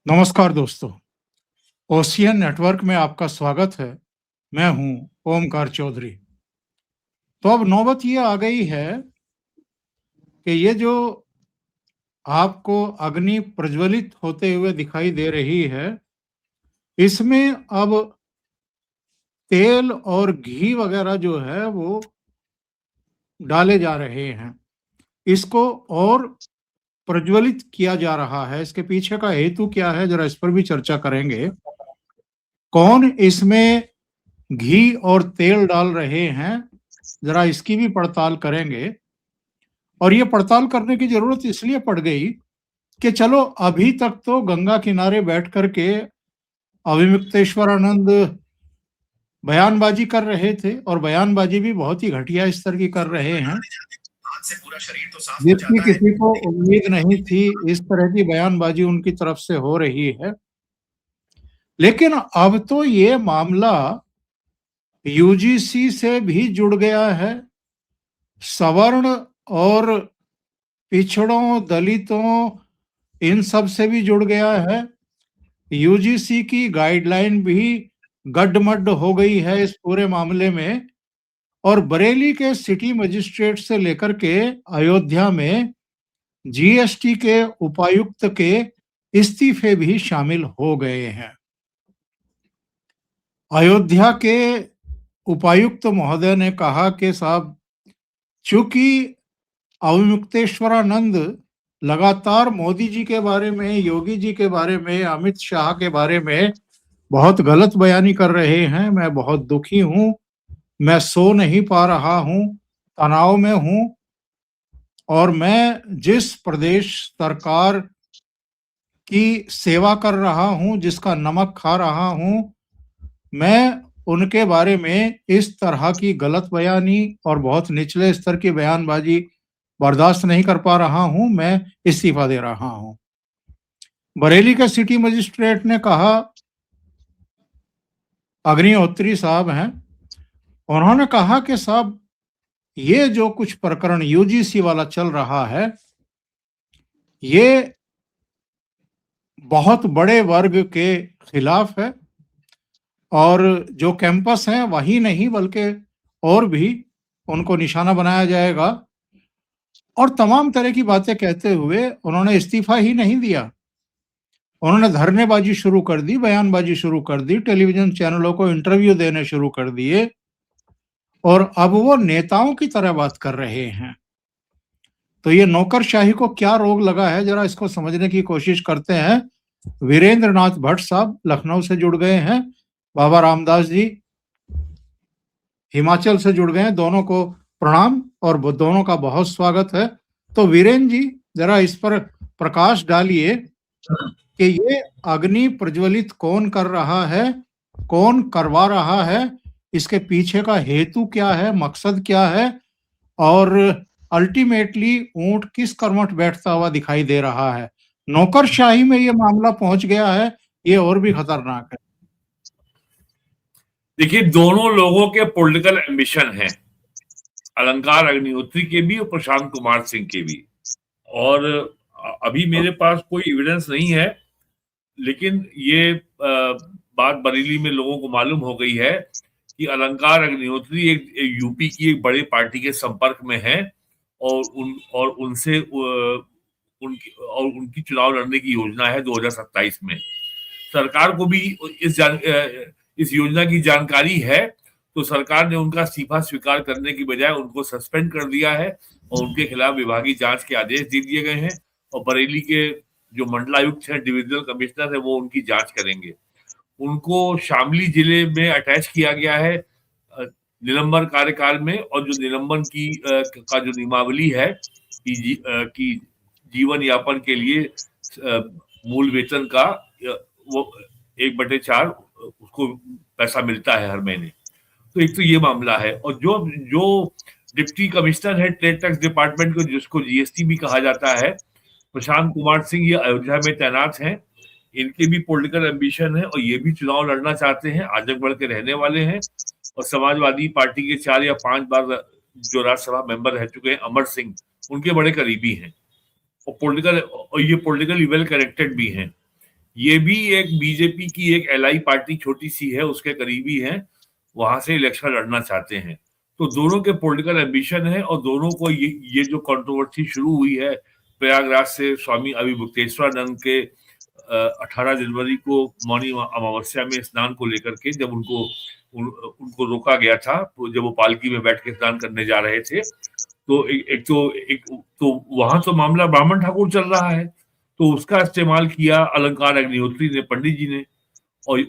नमस्कार दोस्तों, ocean network में आपका स्वागत है। मैं हूं ओमकार चौधरी। तो अब नौबत ये आ गई है कि ये जो आपको अग्नि प्रज्वलित होते हुए दिखाई दे रही है, इसमें अब तेल और घी वगैरह जो है वो डाले जा रहे हैं। इसको और प्रज्वलित किया जा रहा है। इसके पीछे का हेतु क्या है, जरा इस पर भी चर्चा करेंगे। कौन इसमें घी और तेल डाल रहे हैं, जरा इसकी भी पड़ताल करेंगे। और ये पड़ताल करने की जरूरत इसलिए पड़ गई कि चलो अभी तक तो गंगा किनारे बैठ करके अविमुक्तेश्वरानंद बयानबाजी कर रहे थे, और बयानबाजी भी बहुत ही घटिया स्तर की कर रहे हैं, जिसकी किसी को उम्मीद नहीं थी। इस तरह की बयानबाजी उनकी तरफ से हो रही है। लेकिन अब तो ये मामला यूजीसी से भी जुड़ गया है, सवर्ण और पिछड़ों, दलितों, इन सब से भी जुड़ गया है। यूजीसी की गाइडलाइन भी गड्ढमड्ढ हो गई है इस पूरे मामले में। और बरेली के सिटी मजिस्ट्रेट से लेकर के अयोध्या में जीएसटी के उपायुक्त के इस्तीफे भी शामिल हो गए हैं। अयोध्या के उपायुक्त महोदय ने कहा कि साहब, चूंकि अविमुक्तेश्वरानंद लगातार मोदी जी के बारे में, योगी जी के बारे में, अमित शाह के बारे में बहुत गलत बयानी कर रहे हैं, मैं बहुत दुखी हूं, मैं सो नहीं पा रहा हूं, तनाव में हूं। और मैं जिस प्रदेश सरकार की सेवा कर रहा हूं, जिसका नमक खा रहा हूं, मैं उनके बारे में इस तरह की गलत बयानी और बहुत निचले स्तर की बयानबाजी बर्दाश्त नहीं कर पा रहा हूं, मैं इस्तीफा दे रहा हूं। बरेली के सिटी मजिस्ट्रेट ने कहा, अग्निहोत्री साहब हैं, उन्होंने कहा कि साहब, ये जो कुछ प्रकरण यूजीसी वाला चल रहा है, ये बहुत बड़े वर्ग के खिलाफ है। और जो कैंपस है वही नहीं बल्कि और भी उनको निशाना बनाया जाएगा। और तमाम तरह की बातें कहते हुए उन्होंने इस्तीफा ही नहीं दिया, उन्होंने धरनेबाजी शुरू कर दी, बयानबाजी शुरू कर दी, टेलीविजन चैनलों को इंटरव्यू देने शुरू कर दिए, और अब वो नेताओं की तरह बात कर रहे हैं। तो ये नौकरशाही को क्या रोग लगा है, जरा इसको समझने की कोशिश करते हैं। वीरेंद्र नाथ भट्ट साहब लखनऊ से जुड़ गए हैं, बाबा रामदास जी हिमाचल से जुड़ गए हैं। दोनों को प्रणाम और दोनों का बहुत स्वागत है। तो वीरेंद्र जी, जरा इस पर प्रकाश डालिए कि ये अग्नि प्रज्वलित कौन कर रहा है, कौन करवा रहा है, इसके पीछे का हेतु क्या है, मकसद क्या है, और अल्टीमेटली ऊंट किस कर्मठ बैठता हुआ दिखाई दे रहा है। नौकरशाही में ये मामला पहुंच गया है, ये और भी खतरनाक है। देखिए, दोनों लोगों के पॉलिटिकल एम्बिशन हैं, अलंकार अग्निहोत्री के भी और प्रशांत कुमार सिंह के भी। और अभी मेरे पास कोई एविडेंस नहीं है, लेकिन ये बात बरेली में लोगों को मालूम हो गई है कि अलंकार अग्निहोत्री एक यूपी की एक बड़ी पार्टी के संपर्क में है, और उनसे उनकी चुनाव लड़ने की योजना है 2027 में। सरकार को भी इस योजना की जानकारी है, तो सरकार ने उनका इस्तीफा स्वीकार करने की बजाय उनको सस्पेंड कर दिया है और उनके खिलाफ विभागीय जांच के आदेश दे दिए गए हैं। और बरेली के जो मंडलायुक्त हैं, डिविजनल कमिश्नर है, वो उनकी जांच करेंगे। उनको शामली जिले में अटैच किया गया है निलंबन कार्यकाल में, और जो निलंबन का जो नियमावली है कि जीवन यापन के लिए मूल वेतन का वो 1/4 उसको पैसा मिलता है हर महीने। तो एक तो ये मामला है। और जो डिप्टी कमिश्नर है ट्रेड टैक्स डिपार्टमेंट को, जिसको जीएसटी भी कहा जाता है, प्रशांत कुमार सिंह, ये अयोध्या में तैनात हैं। इनके भी पॉलिटिकल एम्बिशन है और ये भी चुनाव लड़ना चाहते हैं, आजमगढ़ के रहने वाले हैं। और समाजवादी पार्टी के 4 या 5 बार जो राज्यसभा मेंबर रह चुके हैं, अमर सिंह, उनके बड़े करीबी हैं और ये पॉलिटिकली वेल कनेक्टेड भी हैं। ये भी एक बीजेपी की एक एलआई पार्टी छोटी सी है, उसके करीबी हैं, वहां से इलेक्शन लड़ना चाहते हैं। तो दोनों के पॉलिटिकल एम्बिशन है और दोनों को ये जो कंट्रोवर्सी शुरू हुई है प्रयागराज से स्वामी अभिमुक्तेश्वरानंद के 18 जनवरी को मौनी अमावस्या में स्नान को लेकर के, जब उनको रोका गया था, तो जब वो पालकी में बैठ के स्नान करने जा रहे थे, तो एक तो वहां तो मामला ब्राह्मण ठाकुर चल रहा है, तो उसका इस्तेमाल किया अलंकार अग्निहोत्री ने, पंडित जी ने। और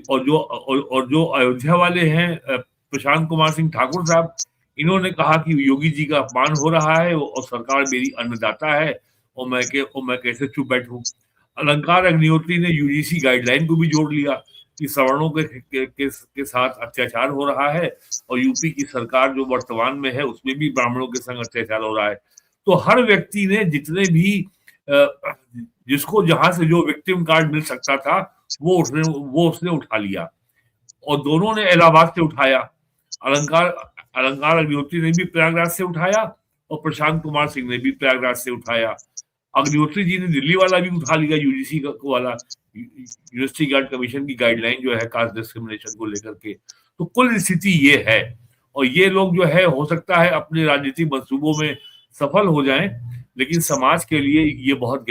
जो अयोध्या वाले हैं प्रशांत कुमार सिंह ठाकुर साहब, इन्होंने कहा कि योगी जी का अपमान हो रहा है और सरकार मेरी अन्नदाता है और मैं कैसे चुप बैठूं। अलंकार अग्निहोत्री ने यूजीसी गाइडलाइन को भी जोड़ लिया कि सवर्णों के साथ अत्याचार हो रहा है और यूपी की सरकार जो वर्तमान में है उसमें भी ब्राह्मणों के संग अत्याचार हो रहा है। तो हर व्यक्ति ने जितने भी जिसको जहां से जो विक्टिम कार्ड मिल सकता था वो उसने उठा लिया और दोनों ने इलाहाबाद से उठाया। अलंकार अग्निहोत्री ने भी प्रयागराज से उठाया और प्रशांत कुमार सिंह ने भी प्रयागराज से उठाया। अग्निहोत्री जी ने दिल्ली वाला भी उठा लिया, यूजीसी वाला, यूनिवर्सिटी गार्ड कमीशन की गाइडलाइन जो है कास्ट डिस्क्रिमिनेशन को लेकर के। तो कुल स्थिति ये है और ये लोग जो है हो सकता है अपने राजनीतिक मंसूबों में सफल हो जाएं, लेकिन समाज के लिए ये बहुत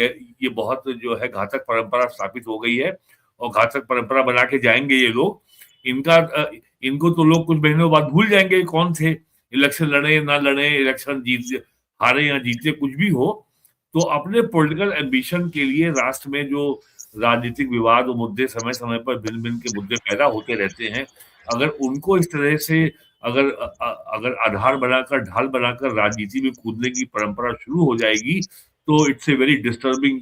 जो है घातक परंपरा स्थापित हो गई है और घातक परंपरा बना के जाएंगे ये लोग। इनको तो लोग कुछ महीनों बाद भूल जाएंगे कौन थे, इलेक्शन लड़े ना लड़े, इलेक्शन जीत हारे या जीते, कुछ भी हो। तो अपने पॉलिटिकल एम्बिशन के लिए राष्ट्र में जो राजनीतिक विवाद और मुद्दे समय समय पर भिन्न भिन्न के मुद्दे पैदा होते रहते हैं, अगर उनको इस तरह से अगर आधार बनाकर, ढाल बनाकर राजनीति में कूदने की परंपरा शुरू हो जाएगी तो it's a very disturbing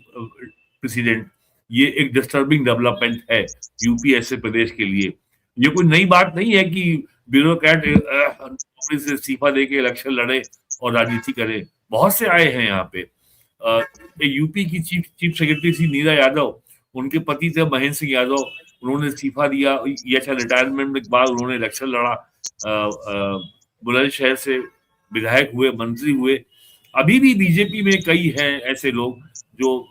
president. ये एक डिस्टर्बिंग डेवलपमेंट है यूपी ऐसे प्रदेश के लिए। ये कोई नई बात नहीं है कि ब्यूरोक्रेट नौकरी से इस्तीफा देके इलेक्शन लड़े और राजनीति करे। बहुत से आए हैं यहाँ पे। यूपी की चीफ सेक्रेटरी थी नीरा यादव, उनके पति थे महेंद्र सिंह यादव, उन्होंने इस्तीफा दिया, ये अच्छा रिटायरमेंट के बाद उन्होंने इलेक्शन लड़ा, बुलंदशहर से विधायक हुए, मंत्री हुए। अभी भी बीजेपी में कई हैं ऐसे लोग जो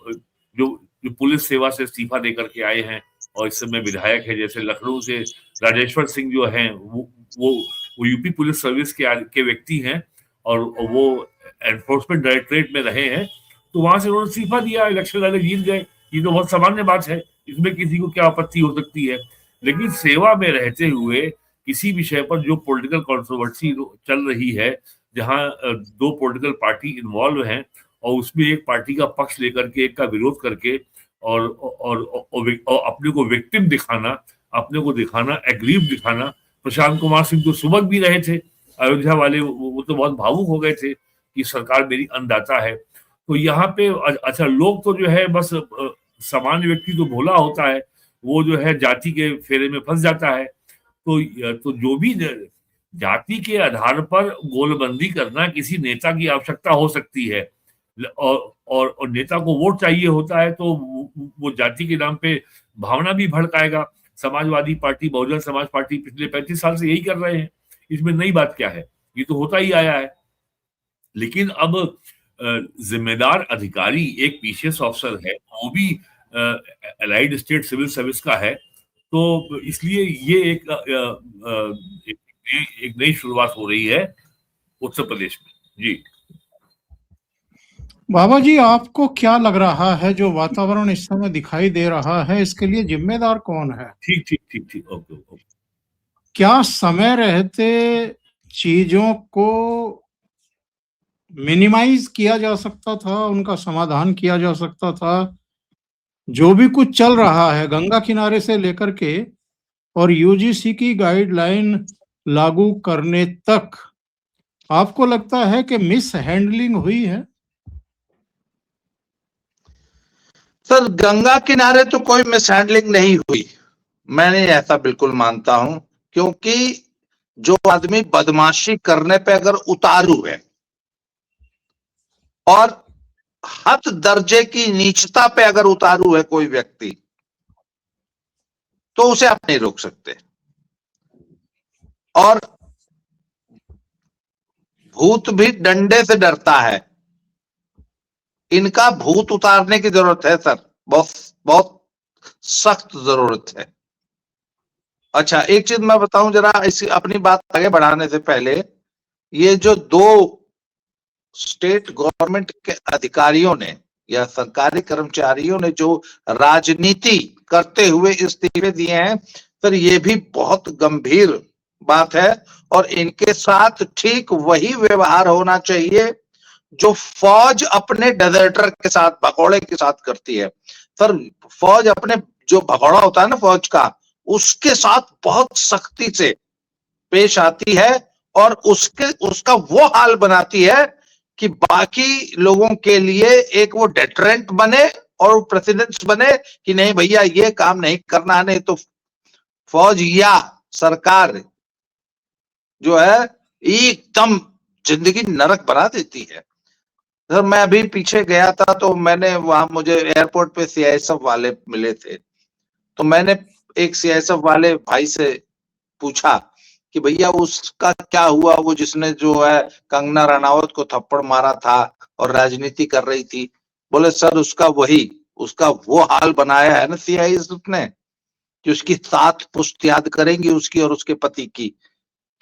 जो जो पुलिस सेवा से इस्तीफा देकर के आए हैं और इस समय विधायक है। जैसे लखनऊ से राजेश्वर सिंह जो हैं वो यूपी पुलिस सर्विस के व्यक्ति हैं और वो एनफोर्समेंट डायरेक्टरेट में रहे हैं, तो वहां से उन्होंने इस्तीफा दिया, इलेक्शन लड़े, जीत गए। ये तो बहुत सामान्य बात है, इसमें किसी को क्या आपत्ति हो सकती है। लेकिन सेवा में रहते हुए किसी विषय पर जो पॉलिटिकल कंट्रोवर्सी चल रही है, जहां दो पॉलिटिकल पार्टी इन्वॉल्व हैं और उसमें एक पार्टी का पक्ष लेकर के एक का विरोध करके और अपने को विक्टिम दिखाना, अपने को दिखाना, एग्रीव दिखाना। प्रशांत कुमार सिंह तो सुबह भी रहे थे, अयोध्या वाले वो तो बहुत भावुक हो गए थे कि सरकार मेरी अन्नदाता है। तो यहाँ पे अच्छा, लोग तो जो है बस सामान्य व्यक्ति तो भोला होता है, वो जो है जाति के फेरे में फंस जाता है। तो जो भी जाति के आधार पर गोलबंदी करना किसी नेता की आवश्यकता हो सकती है और नेता को वोट चाहिए होता है, तो वो जाति के नाम पे भावना भी भड़काएगा। समाजवादी पार्टी, बहुजन समाज पार्टी पिछले 35 साल से यही कर रहे हैं, इसमें नई बात क्या है, ये तो होता ही आया है। लेकिन अब जिम्मेदार अधिकारी एक पीसीएस ऑफिसर है, वो भी एलाइड स्टेट सिविल सर्विस का है, तो इसलिए ये एक नई शुरुआत हो रही है उत्तर प्रदेश में। जी बाबा जी, आपको क्या लग रहा है जो वातावरण इस समय दिखाई दे रहा है, इसके लिए जिम्मेदार कौन है? ठीक ठीक ठीक ठीक, ओके। क्या समय रहते चीजों को मिनिमाइज किया जा सकता था, उनका समाधान किया जा सकता था? जो भी कुछ चल रहा है गंगा किनारे से लेकर के और यूजीसी की गाइडलाइन लागू करने तक, आपको लगता है कि मिस हैंडलिंग हुई है? सर, गंगा किनारे तो कोई मिस हैंडलिंग नहीं हुई, मैंने ऐसा बिल्कुल मानता हूं, क्योंकि जो आदमी बदमाशी करने पे अगर उतारू है और हद दर्जे की नीचता पे अगर उतारू है कोई व्यक्ति, तो उसे आप नहीं रोक सकते। और भूत भी डंडे से डरता है, इनका भूत उतारने की जरूरत है सर, बहुत बहुत सख्त जरूरत है। अच्छा, एक चीज मैं बताऊं जरा, इस अपनी बात आगे बढ़ाने से पहले, ये जो 2 स्टेट गवर्नमेंट के अधिकारियों ने या सरकारी कर्मचारियों ने जो राजनीति करते हुए इस्तीफे दिए हैं, सर ये भी बहुत गंभीर बात है। और इनके साथ ठीक वही व्यवहार होना चाहिए जो फौज अपने डेजर्टर के साथ, भगौड़े के साथ करती है। सर फौज अपने जो भगौड़ा होता है ना फौज का, उसके साथ बहुत सख्ती से पेश आती है और उसका वो हाल बनाती है कि बाकी लोगों के लिए एक वो डेटरेंट बने और प्रेसिडेंट्स बने कि नहीं भैया ये काम नहीं करना है, नहीं तो फौज या सरकार जो है एकदम जिंदगी नरक बना देती है। सर मैं अभी पीछे गया था तो मैंने वहां, मुझे एयरपोर्ट पे सीआईएसएफ वाले मिले थे, तो मैंने एक सीआईएसएफ वाले भाई से पूछा कि भैया उसका क्या हुआ, वो जिसने जो है कंगना रनावत को थप्पड़ मारा था और राजनीति कर रही थी। बोले सर उसका वो हाल बनाया है ना सीआईएसएफ ने कि उसकी 7 पुश्त याद करेंगी उसकी और उसके पति की,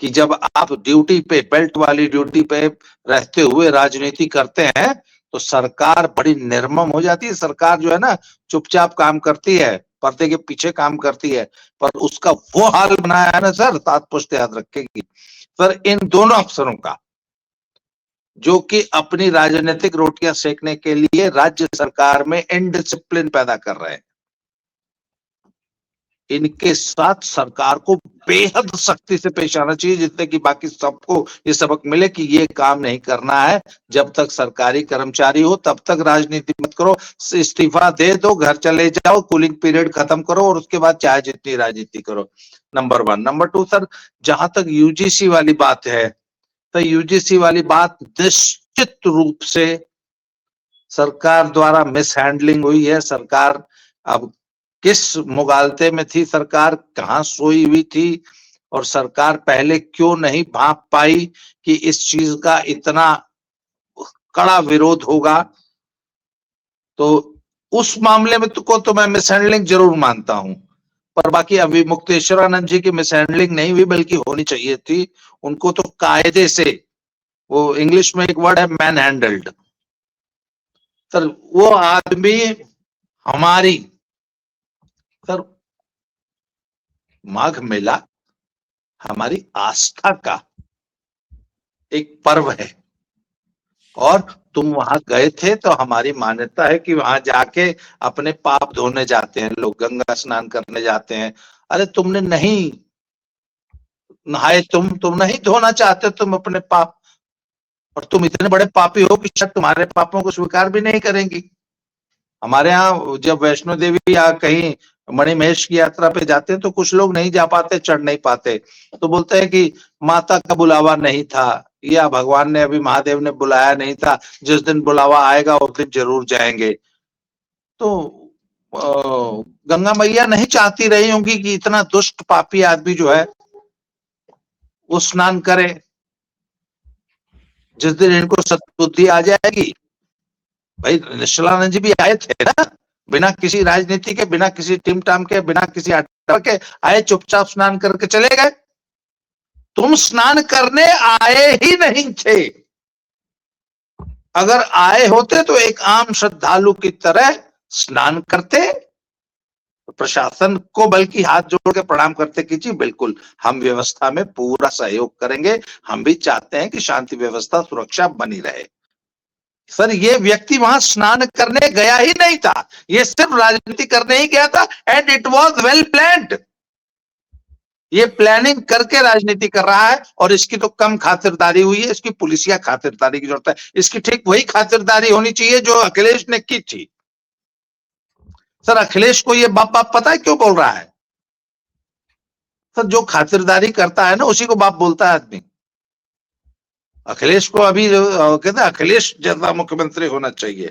कि जब आप ड्यूटी पे, बेल्ट वाली ड्यूटी पे रहते हुए राजनीति करते हैं तो सरकार बड़ी निर्मम हो जाती है। सरकार जो है ना चुपचाप काम करती है, पर्दे के पीछे काम करती है, पर उसका वो हाल बनाया है ना सर, 7 पुश्त याद रखेगी। सर इन दोनों अफसरों का, जो कि अपनी राजनीतिक रोटियां सेकने के लिए राज्य सरकार में इनडिसिप्लिन पैदा कर रहे हैं, इनके साथ सरकार को बेहद सख्ती से पेश आना चाहिए, जिससे कि बाकी सबको ये सबक मिले कि ये काम नहीं करना है। जब तक सरकारी कर्मचारी हो तब तक राजनीति मत करो, इस्तीफा दे दो, घर चले जाओ, कूलिंग पीरियड खत्म करो और उसके बाद चाहे जितनी राजनीति करो। नंबर 1। नंबर 2 सर, जहां तक यूजीसी वाली बात है, तो यूजीसी वाली बात निश्चित रूप से सरकार द्वारा मिसहैंडलिंग हुई है। सरकार अब किस मुगालते में थी, सरकार कहां सोई हुई थी, और सरकार पहले क्यों नहीं भांप पाई कि इस चीज का इतना कड़ा विरोध होगा। तो उस मामले में तो मैं मिसहैंडलिंग जरूर मानता हूं, पर बाकी अभी मुक्तेश्वरानंद जी की मिसहैंडलिंग नहीं हुई, बल्कि होनी चाहिए थी। उनको तो कायदे से, वो इंग्लिश में एक वर्ड है मैन हैंडल्ड, सर वो आदमी हमारी, सर माघ मेला हमारी आस्था का एक पर्व है और तुम वहां गए थे तो हमारी मान्यता है कि वहां जाके अपने पाप धोने जाते हैं लोग, गंगा स्नान करने जाते हैं। अरे तुमने नहीं नहाए, तुम नहीं धोना चाहते तुम अपने पाप, और तुम इतने बड़े पापी हो कि शायद तुम्हारे पापों को स्वीकार भी नहीं करेंगी। हमारे यहाँ जब वैष्णो देवी या कहीं मणिमहेश की यात्रा पे जाते हैं तो कुछ लोग नहीं जा पाते, चढ़ नहीं पाते, तो बोलते हैं कि माता का बुलावा नहीं था या भगवान ने अभी, महादेव ने बुलाया नहीं था, जिस दिन बुलावा आएगा उस दिन जरूर जाएंगे। तो गंगा मैया नहीं चाहती रही होंगी कि इतना दुष्ट पापी आदमी जो है वो स्नान करे। जिस दिन इनको सद्बुद्धि आ जाएगी, भाई निश्चलानंद जी भी आए थे ना, बिना किसी राजनीति के, बिना किसी टीम टाम के, बिना किसी अड्डा के आए, चुपचाप स्नान करके चले गए। तुम स्नान करने आए ही नहीं थे, अगर आए होते तो एक आम श्रद्धालु की तरह स्नान करते, प्रशासन को बल्कि हाथ जोड़ के प्रणाम करते कि जी बिल्कुल हम व्यवस्था में पूरा सहयोग करेंगे, हम भी चाहते हैं कि शांति व्यवस्था सुरक्षा बनी रहे। सर ये व्यक्ति वहां स्नान करने गया ही नहीं था, ये सिर्फ राजनीति करने ही गया था, and it was well planned. ये प्लानिंग करके राजनीति कर रहा है और इसकी तो कम खातिरदारी हुई है, इसकी पुलिसिया खातिरदारी की जरूरत है। इसकी ठीक वही खातिरदारी होनी चाहिए जो अखिलेश ने की थी। सर अखिलेश को ये बाप बाप पता है क्यों बोल रहा है? सर जो खातिरदारी करता है ना उसी को बाप बोलता है आदमी। अखिलेश को अभी कहते हैं अखिलेश जैसा मुख्यमंत्री होना चाहिए,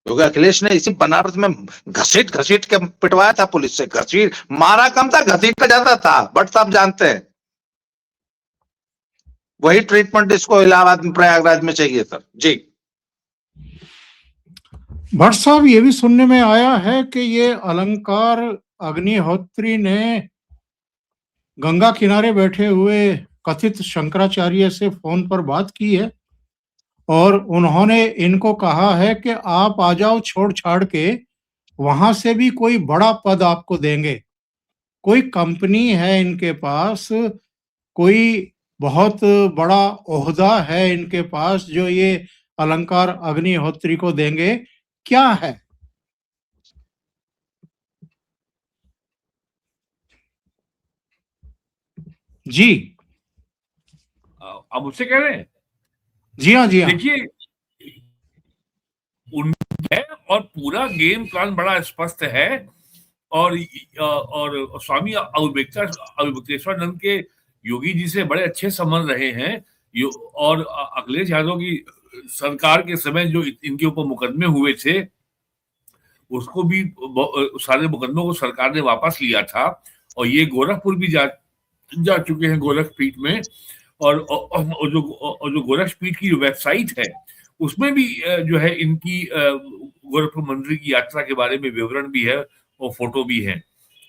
क्योंकि अखिलेश ने इसी बनारस में घसीट घसीट के पिटवाया था पुलिस से, घसीट मारा कम था, घसीटा ज्यादा था, बट सब जानते हैं। वही ट्रीटमेंट इसको इलाहाबाद में, प्रयागराज में चाहिए सर जी। भट्ट साहब, ये भी सुनने में आया है कि ये अलंकार अग्निहोत्री ने गंगा किनारे बैठे हुए कथित शंकराचार्य से फोन पर बात की है और उन्होंने इनको कहा है कि आप आ जाओ छोड़ छाड़ के, वहां से भी कोई बड़ा पद आपको देंगे। कोई कंपनी है इनके पास, कोई बहुत बड़ा ओहदा है इनके पास जो ये अलंकार अग्निहोत्री को देंगे। क्या है? जी। आप मुझसे कह रहे हैं? जी हाँ, जी हाँ। देखिए, उनका है और पूरा गेम प्लान बड़ा स्पष्ट है। और स्वामी अवधेश्वरानंद के योगी जी से बड़े अच्छे संबंध रहे हैं। और अखिलेश यादव की सरकार के समय जो इनके ऊपर मुकदमे हुए थे, उसको भी सारे मुकदमों को सरकार ने वापस लिया था। और ये गोरखपुर भी जा चुके हैं गोरखपीठ में। और जो गोरखपीठ की जो वेबसाइट है, उसमें भी जो है इनकी गोरखपुर मंदिर की यात्रा के बारे में विवरण भी है और फोटो भी है।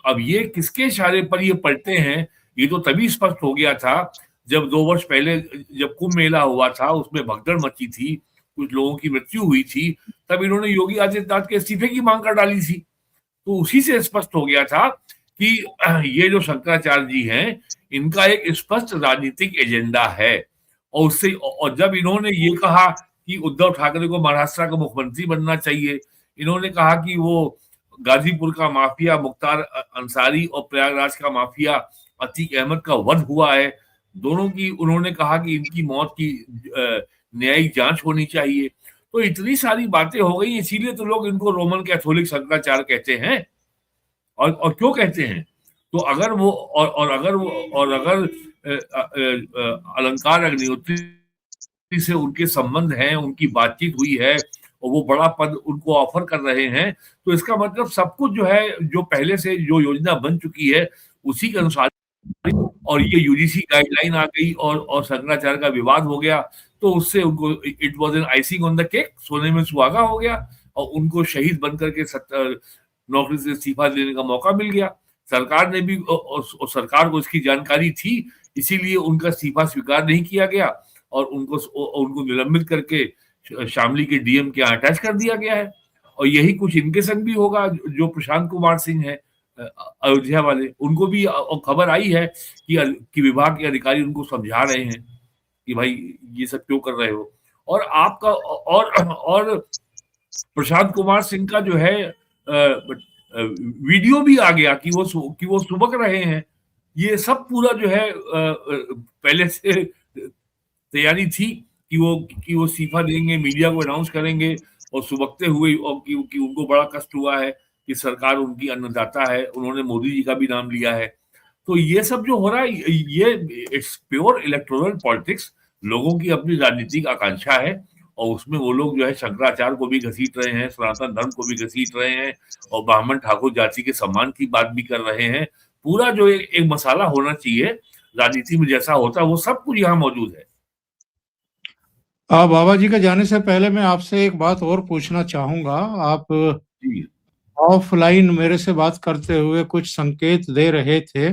अब ये किसके इशारे पर ये पलटे हैं, ये तो तभी स्पष्ट हो गया था जब 2 वर्ष पहले जब कुंभ मेला हुआ था, उसमें भगदड़ मची थी, कुछ लोगों की मृत्यु हुई थी। तब इन्होंने योगी आदित्यनाथ के इस्तीफे की मांग कर डाली थी। तो उसी से स्पष्ट हो गया था कि ये जो शंकराचार्य जी हैं, इनका एक स्पष्ट राजनीतिक एजेंडा है। और जब इन्होंने ये कहा कि उद्धव ठाकरे को महाराष्ट्र का मुख्यमंत्री बनना चाहिए, इन्होंने कहा कि वो गाजीपुर का माफिया मुख्तार अंसारी और प्रयागराज का माफिया अतीक अहमद का वध हुआ है, दोनों की उन्होंने कहा कि इनकी मौत की न्यायिक जांच होनी चाहिए। तो इतनी सारी बातें हो गई, इसीलिए तो लोग इनको रोमन कैथोलिक शंकराचार्य कहते हैं। और क्यों कहते हैं? तो अगर वो और अगर अलंकार अग्निहोत्री से उनके संबंध हैं, उनकी बातचीत हुई है और वो बड़ा पद उनको ऑफर कर रहे हैं, तो इसका मतलब सब कुछ जो है, जो पहले से जो योजना बन चुकी है, उसी के अनुसार। और ये यूजीसी गाइडलाइन आ गई और शंकराचार्य का विवाद हो गया, तो उससे उनको it was an icing on the cake, सोने में सुहागा हो गया और उनको शहीद बनकर के नौकरी से इस्तीफा देने का मौका मिल गया। सरकार ने भी और सरकार को इसकी जानकारी थी, इसीलिए उनका इस्तीफा स्वीकार नहीं किया गया और उनको निलंबित करके शामली के डीएम के यहाँ अटैच कर दिया गया है। और यही कुछ इनके संग भी होगा। जो प्रशांत कुमार सिंह है अयोध्या वाले, उनको भी खबर आई है कि विभाग के अधिकारी उनको समझा रहे हैं कि भाई ये सब क्यों कर रहे हो। और आपका और प्रशांत कुमार सिंह का जो है वीडियो भी आ गया कि वो सुबक रहे हैं। ये सब पूरा जो है पहले से तैयारी थी कि वो इस्तीफा देंगे, मीडिया को अनाउंस करेंगे और सुबकते हुए, और कि उनको बड़ा कष्ट हुआ है कि सरकार उनकी अन्नदाता है, उन्होंने मोदी जी का भी नाम लिया है। तो ये सब जो हो रहा है, ये इट्स प्योर इलेक्टोरल पॉलिटिक्स। लोगों की अपनी राजनीतिक आकांक्षा है और उसमें वो लोग जो है शंकराचार्य को भी घसीट रहे हैं, सनातन धर्म को भी घसीट रहे हैं और ब्राह्मण ठाकुर जाति के सम्मान की बात भी कर रहे हैं। पूरा जो एक मसाला होना चाहिए राजनीति में जैसा होता है, वो सब कुछ यहाँ मौजूद है। बाबा जी के जाने से पहले मैं आपसे एक बात और पूछना चाहूंगा। आप ऑफलाइन मेरे से बात करते हुए कुछ संकेत दे रहे थे।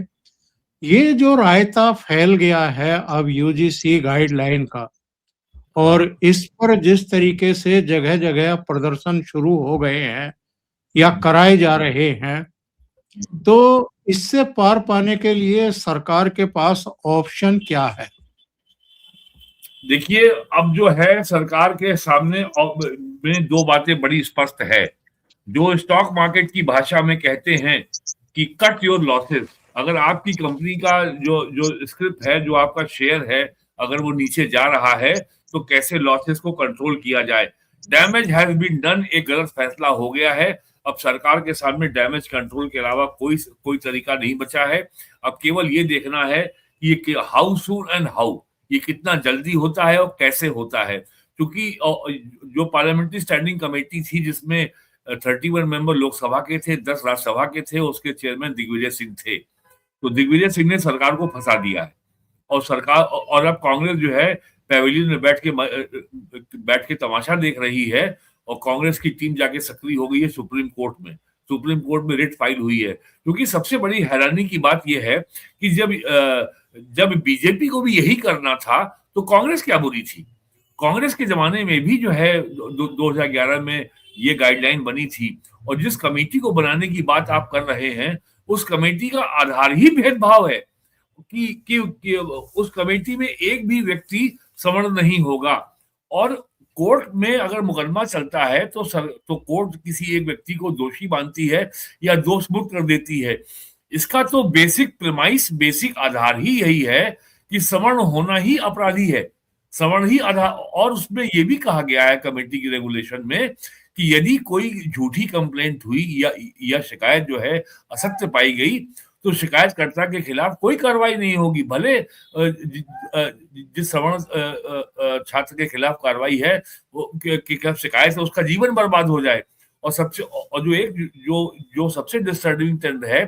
ये जो रायता फैल गया है अब यूजीसी गाइडलाइन का, और इस पर जिस तरीके से जगह जगह प्रदर्शन शुरू हो गए हैं या कराए जा रहे हैं, तो इससे पार पाने के लिए सरकार के पास ऑप्शन क्या है? देखिए, अब जो है सरकार के सामने में 2 बातें बड़ी स्पष्ट है। जो स्टॉक मार्केट की भाषा में कहते हैं कि कट योर लॉसेस। अगर आपकी कंपनी का जो स्क्रिप्ट है, जो आपका शेयर है, अगर वो नीचे जा रहा है, तो कैसे लॉसेस को कंट्रोल किया जाए। डैमेज हैज बीन डन, एक गलत फैसला हो गया है। अब सरकार के सामने डैमेज कंट्रोल के अलावा कोई तरीका नहीं बचा है। अब केवल ये देखना है कि हाउ सून एंड हाउ, ये कितना जल्दी होता है और कैसे होता है। क्योंकि जो पार्लियामेंट्री स्टैंडिंग कमेटी थी, जिसमें 31 मेंबर लोकसभा के थे, 10 राज्यसभा के थे, उसके चेयरमैन दिग्विजय सिंह थे। तो दिग्विजय सिंह ने सरकार को फंसा दिया है और अब कांग्रेस जो है पैवेलियन में बैठ के तमाशा देख रही है और कांग्रेस की टीम जाके सक्रिय हो गई है सुप्रीम कोर्ट में। सुप्रीम कोर्ट में रिट फाइल हुई है, क्योंकि सबसे बड़ी हैरानी की बात यह है कि जब बीजेपी को भी यही करना था तो कांग्रेस क्या बुरी थी। कांग्रेस के जमाने में भी जो है 2011 में ये गाइडलाइन बनी थी, और जिस कमेटी को बनाने की बात आप कर रहे हैं उस कमेटी का आधार ही भेदभाव है कि उस कमेटी में एक भी व्यक्ति सवर्ण नहीं होगा। और कोर्ट में अगर मुकदमा चलता है तो कोर्ट किसी एक व्यक्ति को दोषी मानती है या दोष मुक्त कर देती है। इसका तो बेसिक आधार ही यही है कि सवर्ण होना ही अपराधी है, सवर्ण ही आधार। और उसमें यह भी कहा गया है कमेटी की रेगुलेशन में कि यदि कोई झूठी कंप्लेंट हुई या शिकायत जो है असत्य पाई गई तो शिकायतकर्ता के खिलाफ कोई कार्रवाई नहीं होगी, भले जिस सवर्ण छात्र के खिलाफ कार्रवाई है वो के खिलाफ शिकायत है उसका जीवन बर्बाद हो जाए। और जो सबसे डिस्टर्बिंग ट्रेंड है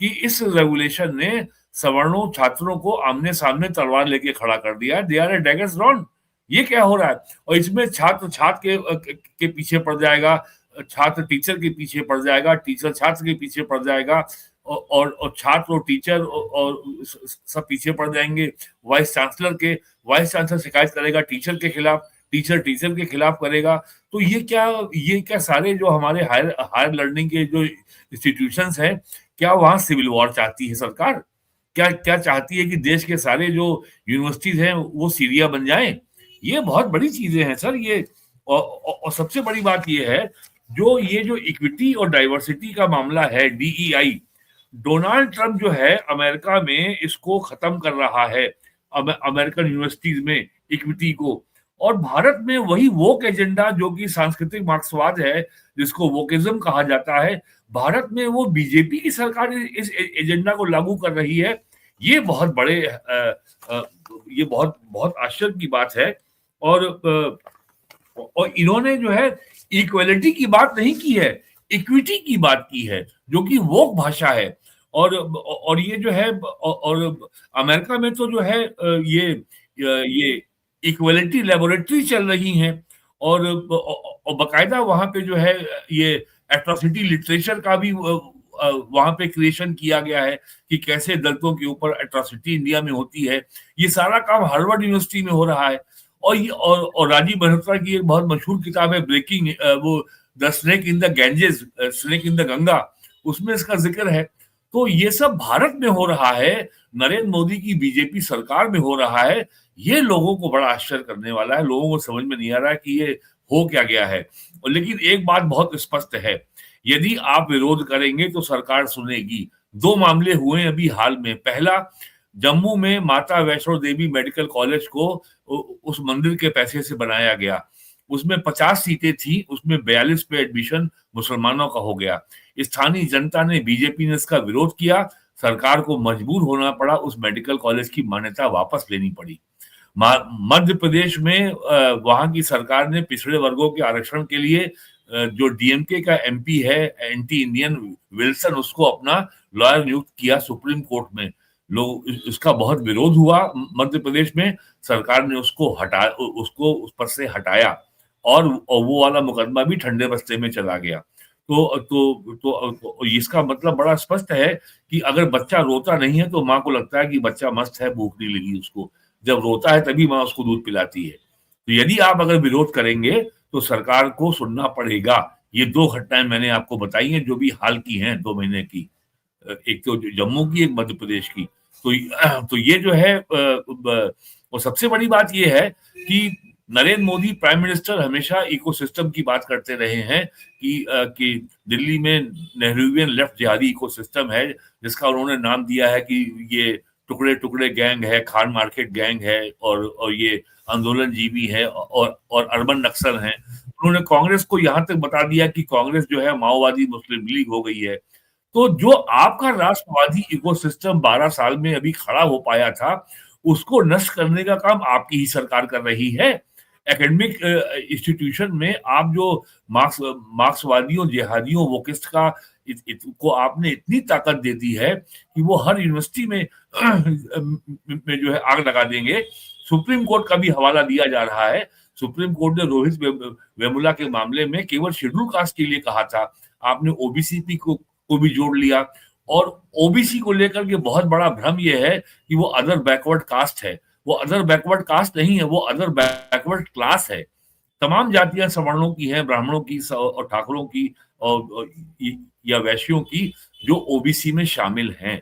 कि इस रेगुलेशन ने सवर्णों छात्रों को आमने सामने तलवार लेके खड़ा कर दिया। They are a daggers drawn. ये क्या हो रहा है? और इसमें छात्र के पीछे पड़ जाएगा, छात्र टीचर के पीछे पड़ जाएगा, टीचर छात्र के पीछे पड़ जाएगा, और छात्र और टीचर और सब पीछे पड़ जाएंगे। वाइस चांसलर शिकायत करेगा टीचर के खिलाफ, टीचर के खिलाफ करेगा। तो ये क्या सारे जो हमारे हायर लर्निंग के जो इंस्टीट्यूशंस हैं, क्या वहां सिविल वॉर चाहती है सरकार? क्या चाहती है कि देश के सारे जो यूनिवर्सिटीज हैं वो सीरिया बन जाएं? ये बहुत बड़ी चीजें हैं सर ये। और सबसे बड़ी बात ये है जो इक्विटी और डाइवर्सिटी का मामला है, DEI, डोनाल्ड ट्रंप जो है अमेरिका में इसको खत्म कर रहा है, अमेरिकन यूनिवर्सिटीज में इक्विटी को। और भारत में वही वोक एजेंडा जो कि सांस्कृतिक मार्क्सवाद है, जिसको वोकिज्म कहा जाता है, भारत में वो बीजेपी की सरकार इस एजेंडा को लागू कर रही है। ये बहुत बड़े ये बहुत आश्चर्य की बात है। और इन्होंने जो है इक्वलिटी की बात नहीं की है, इक्विटी की बात की है, जो कि वोक भाषा है। और ये जो है, और अमेरिका में तो जो है ये इक्वलिटी लेबोरेटरी चल रही हैं, और बकायदा वहां पे जो है ये एट्रोसिटी लिटरेचर का भी वहां पे क्रिएशन किया गया है कि कैसे दलितों के ऊपर एट्रोसिटी इंडिया में होती है। ये सारा काम हार्वर्ड यूनिवर्सिटी में हो रहा है। और राजीव मल्होत्रा की एक बहुत मशहूर किताब है ब्रेकिंग, वो the snake in the Ganges, snake in the Ganga, उसमें इसका जिक्र है। तो ये सब भारत में हो रहा है, नरेंद्र मोदी की बीजेपी सरकार में हो रहा है। ये लोगों को बड़ा आश्चर्य करने वाला है। लोगों को समझ में नहीं आ रहा है कि ये हो क्या गया है। लेकिन एक बात बहुत स्पष्ट है, यदि आप विरोध करेंगे तो सरकार सुनेगी। 2 मामले हुए अभी हाल में। पहला, जम्मू में माता वैष्णो देवी मेडिकल कॉलेज को उस मंदिर के पैसे से बनाया गया। उसमें 50 सीटें थी, उसमें 42 पे एडमिशन मुसलमानों का हो गया। स्थानीय जनता ने, बीजेपी ने इसका विरोध किया, सरकार को मजबूर होना पड़ा, उस मेडिकल कॉलेज की मान्यता वापस लेनी पड़ी। मध्य प्रदेश में वहां की सरकार ने पिछड़े वर्गों के आरक्षण के लिए जो डीएमके का MP है, एंटी इंडियन विल्सन, उसको अपना लॉयर नियुक्त किया सुप्रीम कोर्ट में। लोग इसका बहुत विरोध हुआ मध्य प्रदेश में, सरकार ने उसको उस पर से हटाया, और वो वाला मुकदमा भी ठंडे बस्ते में चला गया। तो इसका मतलब बड़ा स्पष्ट है कि अगर बच्चा रोता नहीं है तो माँ को लगता है कि बच्चा मस्त है, भूख नहीं लगी उसको। जब रोता है तभी माँ उसको दूध पिलाती है। तो यदि आप अगर विरोध करेंगे तो सरकार को सुनना पड़ेगा। ये 2 घटनाएं मैंने आपको बताई हैं जो भी हाल की हैं, 2 महीने की, एक तो जम्मू की, एक मध्य प्रदेश की। तो ये जो है, और सबसे बड़ी बात ये है कि नरेंद्र मोदी प्राइम मिनिस्टर हमेशा इकोसिस्टम की बात करते रहे हैं कि दिल्ली में नेहरूवियन लेफ्ट जिहादी इकोसिस्टम है, जिसका उन्होंने नाम दिया है कि ये टुकड़े टुकड़े गैंग है, खान मार्केट गैंग है, और ये आंदोलन जीवी है, और अर्बन नक्सल हैं। उन्होंने कांग्रेस को यहां तक बता दिया कि कांग्रेस जो है माओवादी मुस्लिम लीग हो गई है। तो जो आपका राष्ट्रवादी इकोसिस्टम 12 साल में अभी खड़ा हो पाया था, उसको नष्ट करने का काम आपकी ही सरकार कर रही है। एकेडमिक इंस्टीट्यूशन में आप जो मार्क्सवादियों, जिहादियों, वोकिस्ट को आपने इतनी ताकत दे दी है कि वो हर यूनिवर्सिटी में जो है आग लगा देंगे। सुप्रीम कोर्ट का भी हवाला दिया जा रहा है। सुप्रीम कोर्ट ने रोहित वेमुला के मामले में केवल शेड्यूल कास्ट के लिए कहा था, आपने ओबीसी को भी जोड़ लिया। और ओबीसी को लेकर के बहुत बड़ा भ्रम यह है कि वो अदर बैकवर्ड कास्ट है। वो अदर बैकवर्ड कास्ट नहीं है, वो अदर बैकवर्ड क्लास है। तमाम जातियां सवर्णों की हैं, ब्राह्मणों की और ठाकुरों की और या वैश्यों की, जो ओबीसी में शामिल हैं।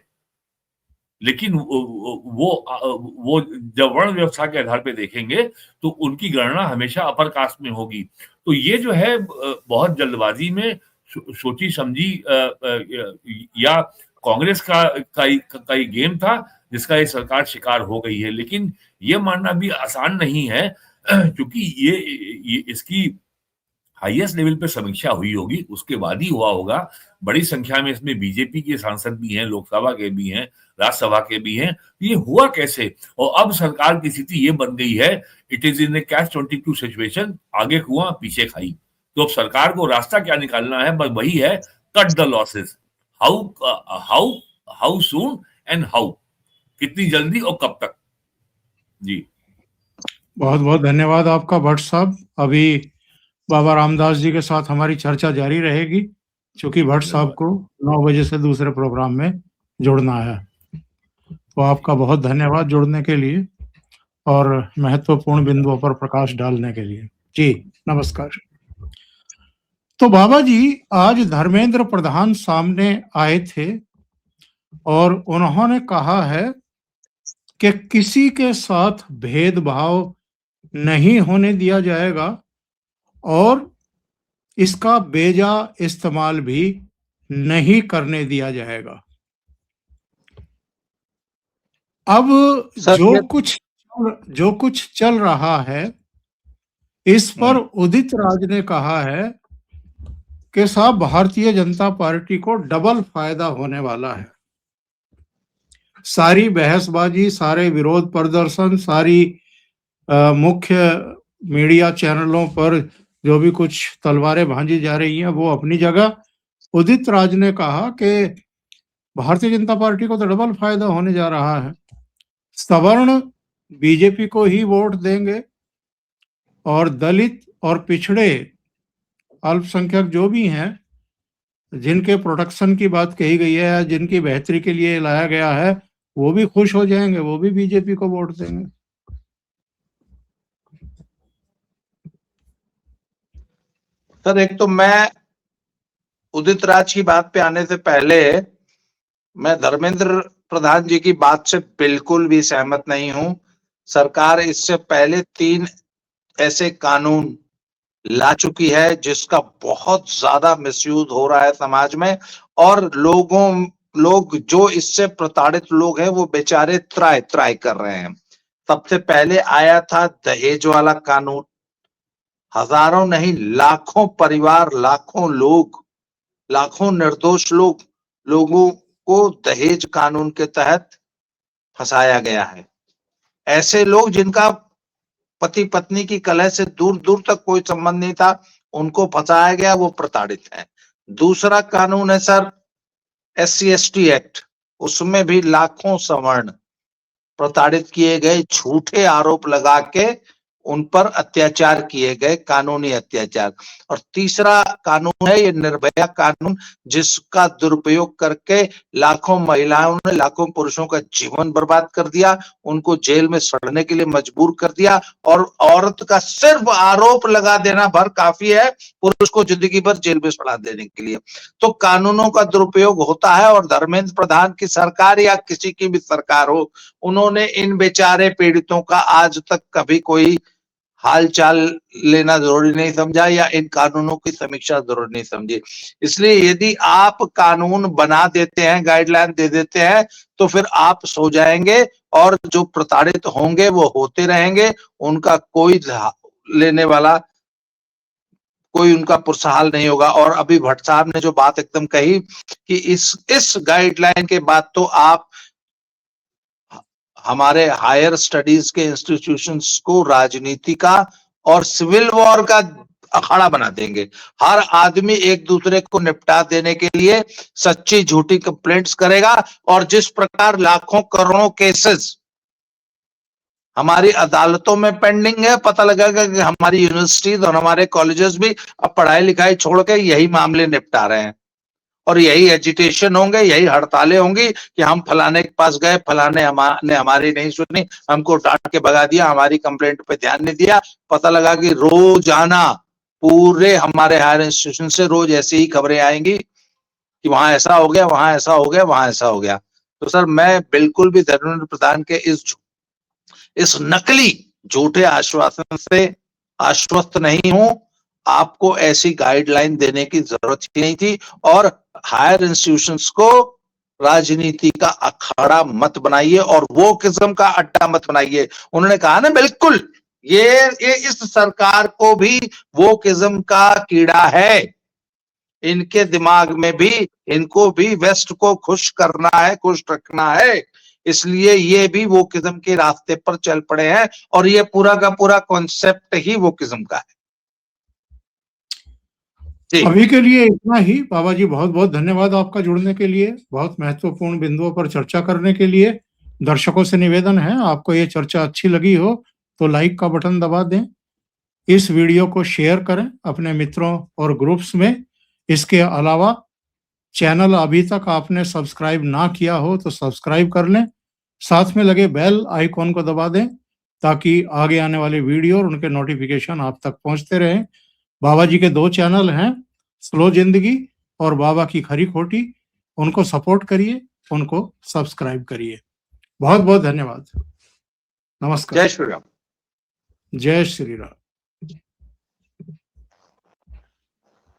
लेकिन वो जब वर्ण व्यवस्था के आधार पे देखेंगे तो उनकी गणना हमेशा अपर कास्ट में होगी। तो ये जो है बहुत जल्दबाजी में सोची समझी या कांग्रेस का गेम था, जिसका ये सरकार शिकार हो गई है। लेकिन ये मानना भी आसान नहीं है, क्योंकि ये इसकी हाईएस्ट लेवल पे समीक्षा हुई होगी, उसके बाद ही हुआ होगा। बड़ी संख्या में इसमें बीजेपी के सांसद भी हैं, लोकसभा के भी हैं, राज्यसभा के भी हैं। ये हुआ कैसे? और अब सरकार की स्थिति ये बन गई है, इट इज इन ए कैच-22 सिचुएशन, आगे कुआं पीछे खाई। तो अब सरकार को रास्ता क्या निकालना है? बस वही है, cut the losses. How soon and how, कितनी जल्दी और कब तक। जी बहुत बहुत धन्यवाद आपका भट्ट साहब। अभी बाबा रामदास जी के साथ हमारी चर्चा जारी रहेगी, क्योंकि भट्ट साहब को 9 बजे से दूसरे प्रोग्राम में जुड़ना है। तो आपका बहुत धन्यवाद जुड़ने के लिए और महत्वपूर्ण बिंदुओं पर प्रकाश डालने के लिए। जी नमस्कार। तो बाबा जी, आज धर्मेंद्र प्रधान सामने आए थे और उन्होंने कहा है कि किसी के साथ भेदभाव नहीं होने दिया जाएगा और इसका बेजा इस्तेमाल भी नहीं करने दिया जाएगा। अब जो कुछ चल रहा है, इस पर उदित राज ने कहा है कि साहब भारतीय जनता पार्टी को डबल फायदा होने वाला है। सारी बहसबाजी, सारे विरोध प्रदर्शन, सारी मुख्य मीडिया चैनलों पर जो भी कुछ तलवारें भांजी जा रही हैं, वो अपनी जगह। उदित राज ने कहा कि भारतीय जनता पार्टी को तो डबल फायदा होने जा रहा है। सवर्ण बीजेपी को ही वोट देंगे और दलित और पिछड़े अल्पसंख्यक जो भी हैं, जिनके प्रोटेक्शन की बात कही गई है, जिनकी बेहतरी के लिए लाया गया है, वो भी खुश हो जाएंगे, वो भी बीजेपी को वोट देंगे। सर, एक तो मैं उदित राज की बात पे आने से पहले मैं धर्मेंद्र प्रधान जी की बात से बिल्कुल भी सहमत नहीं हूं। सरकार इससे पहले 3 ऐसे कानून ला चुकी है जिसका बहुत ज्यादा मिसयूज हो रहा है समाज में, और लोग जो इससे प्रताड़ित लोग हैं वो बेचारे त्राय कर रहे हैं। सबसे पहले आया था दहेज वाला कानून। हजारों नहीं, लाखों परिवार, लाखों लोग, लाखों निर्दोष लोगों को दहेज कानून के तहत फंसाया गया है। ऐसे लोग जिनका पति पत्नी की कलह से दूर दूर तक कोई संबंध नहीं था, उनको फंसाया गया, वो प्रताड़ित है। दूसरा कानून है सर SC/ST एक्ट, उसमें भी लाखों सवर्ण प्रताड़ित किए गए, झूठे आरोप लगा के उन पर अत्याचार किए गए, कानूनी अत्याचार। और तीसरा कानून है ये निर्भया कानून, जिसका दुरुपयोग करके लाखों महिलाओं ने, लाखों पुरुषों का जीवन बर्बाद कर दिया, उनको जेल में सड़ने के लिए मजबूर कर दिया। और औरत का सिर्फ आरोप लगा देना भर काफी है पुरुष को जिंदगी भर जेल में सड़ा देने के लिए। तो कानूनों का दुरुपयोग होता है, और धर्मेंद्र प्रधान की सरकार या किसी की भी सरकार हो, उन्होंने इन बेचारे पीड़ितों का आज तक कभी कोई हाल चाल लेना जरूरी नहीं समझा या इन कानूनों की समीक्षा जरूरी नहीं समझी। इसलिए यदि आप कानून बना देते हैं, गाइडलाइन दे देते हैं, तो फिर आप सो जाएंगे और जो प्रताड़ित होंगे वो होते रहेंगे। उनका कोई लेने वाला, कोई उनका पुरसहाल नहीं होगा। और अभी भट्ट साहब ने जो बात एकदम कही कि इस गाइडलाइन के बाद तो आप हमारे हायर स्टडीज के इंस्टीट्यूशंस को राजनीति का और सिविल वॉर का अखाड़ा बना देंगे। हर आदमी एक दूसरे को निपटा देने के लिए सच्ची झूठी कंप्लेंट्स करेगा, और जिस प्रकार लाखों करोड़ों केसेस हमारी अदालतों में पेंडिंग है। पता लगेगा कि हमारी यूनिवर्सिटीज और हमारे कॉलेजेस भी अब पढ़ाई लिखाई छोड़ के यही मामले निपटा रहे हैं और यही एजिटेशन होंगे, यही हड़तालें होंगी कि हम फलाने के पास गए, फलाने ने हमारी नहीं सुनी, हमको डांट के भगा दिया, हमारी कंप्लेंट पे ध्यान नहीं दिया। पता लगा कि रोजाना पूरे हमारे हायर इंस्टीट्यूशन से रोज ऐसी ही खबरें आएंगी कि वहां ऐसा हो गया, वहां ऐसा हो गया, वहां ऐसा हो गया। तो सर मैं बिल्कुल भी धर्मेंद्र प्रधान के इस नकली झूठे आश्वासन से आश्वस्त नहीं हूं। आपको ऐसी गाइडलाइन देने की जरूरत ही नहीं थी और हायर इंस्टीट्यूशंस को राजनीति का अखाड़ा मत बनाइए और वो किस्म का अड्डा मत बनाइए। उन्होंने कहा ना, बिल्कुल ये इस सरकार को भी वो किस्म का कीड़ा है, इनके दिमाग में भी, इनको भी वेस्ट को खुश करना है, खुश रखना है, इसलिए ये भी वो किस्म के रास्ते पर चल पड़े हैं और ये पूरा का पूरा कॉन्सेप्ट ही वो किस्म का है। अभी के लिए इतना ही। बाबा जी बहुत बहुत धन्यवाद आपका जुड़ने के लिए, बहुत महत्वपूर्ण बिंदुओं पर चर्चा करने के लिए। दर्शकों से निवेदन है, आपको ये चर्चा अच्छी लगी हो तो लाइक का बटन दबा दें, इस वीडियो को शेयर करें अपने मित्रों और ग्रुप्स में। इसके अलावा चैनल अभी तक आपने सब्सक्राइब ना किया हो तो सब्सक्राइब कर लें, साथ में लगे बेल आइकॉन को दबा दें ताकि आगे आने वाले वीडियो और उनके नोटिफिकेशन आप तक पहुंचते रहें। बाबा जी के 2 चैनल हैं, स्लो जिंदगी और बाबा की खरी खोटी, उनको सपोर्ट करिए, उनको सब्सक्राइब करिए। बहुत बहुत धन्यवाद। नमस्कार। जय श्री राम। जय श्री राम।